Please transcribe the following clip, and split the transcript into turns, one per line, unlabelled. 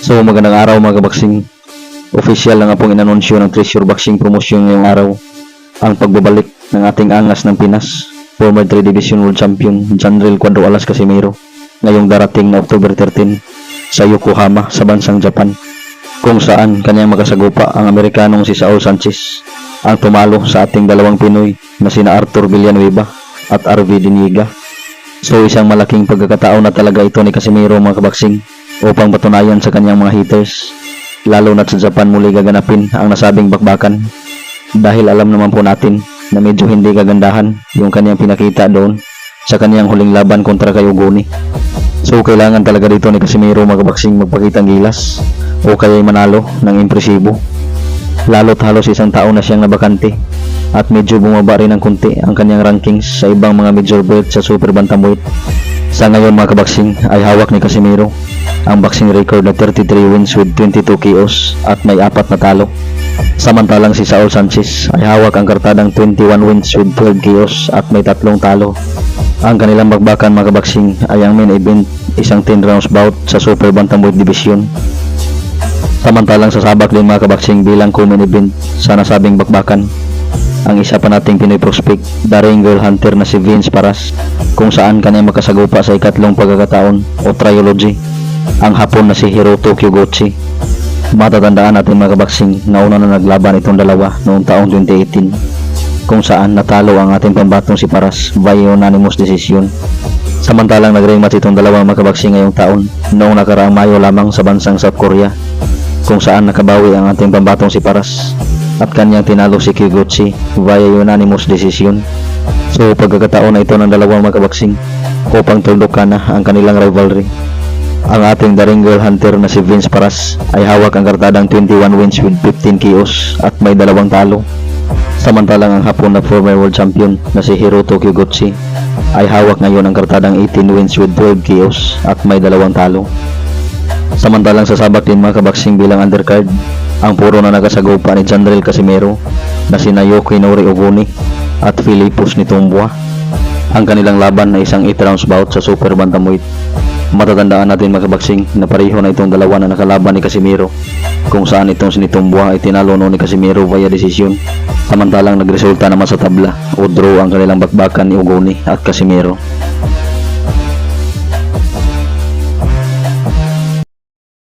So magandang araw mga kabaksing. Official na nga pong inanunsyo ng Treasure Boxing Promotion ngayong araw ang pagbabalik ng ating angas ng Pinas, former 3 Division World Champion Janril Cuadro Alas Casimero ngayong darating na October 13 sa Yokohama sa bansang Japan, kung saan kanyang makasagupa ang Amerikanong si Saul Sanchez ang tumalo sa ating dalawang Pinoy na sina Arthur Villanueva at RV Diniga. So isang malaking pagkakataon na talaga ito ni Casimero mga kabaksing upang patunayan sa kanyang mga haters, lalo na sa Japan muli gaganapin ang nasabing bakbakan, dahil alam naman po natin na medyo hindi kagandahan yung kanyang pinakita doon sa kanyang huling laban kontra kay Ugoni. So kailangan talaga dito ni Casimero mga kabaksing magpakitang gilas o kaya'y manalo ng impresibo, lalo't halos isang taon na siyang nabakante at medyo bumaba rin ng kunti ang kanyang rankings sa ibang mga major belt sa super bantamweight. Sa ngayon mga kabaksing ay hawak ni Casimero ang boxing record na 33 wins with 22 KOs at may 4 na talo. Samantalang si Saul Sanchez ay hawak ang kartadang 21 wins with 12 KOs at may 3 talo. Ang kanilang bakbakan mga kabaksing ay ang main event, isang 10 rounds bout sa super bantamweight division. Samantalang sasabak din mga kabaksing bilang co-main event sa nasabing bakbakan ang isa pa nating Pinoy prospect, the ring girl hunter na si Vince Paras, kung saan kanyang makasagupa sa ikatlong pagkakataon o trilogy ang Hapon na si Hiroto Kyoguchi. Matatandaan natin mga kabaksing na una na naglaban itong dalawa noong taong 2018, kung saan natalo ang ating pambatong si Paras via unanimous decision. Samantalang nag-ring match itong dalawa mga kabaksing ngayong taon noong nakaraang Mayo lamang sa bansang South Korea, kung saan nakabawi ang ating pambatong si Paras at kanyang tinalo si Kyoguchi via unanimous decision. So pagkakataon na ito ng dalawang mga kabaksing upang tuldukan na ang kanilang rivalry. Ang ating the ring girl hunter na si Vince Paras ay hawak ang kartadang 21 wins with 15 KOs at may 2 talo. Samantalang ang Hapon na former world champion na si Hiroto Kyoguchi ay hawak ngayon ang kartadang 18 wins with 12 KOs at may 2 talo. Samantalang sasabak din mga kabaksing bilang undercard ang puro na nakasagupa ni Janril Casimero na sina Yoshinori Oguni at Filipos Nitumboa. Ang kanilang laban na isang 8 rounds bout sa super bantamweight. Matatandaan natin mga kabaksing na pareho na itong dalawa na nakalaban ni Casimero, kung saan itong si Nitumboa ay tinalo ni Casimero via decision, samantalang nagresulta naman sa tabla o draw ang kanilang bakbakan ni Oguni at Casimero.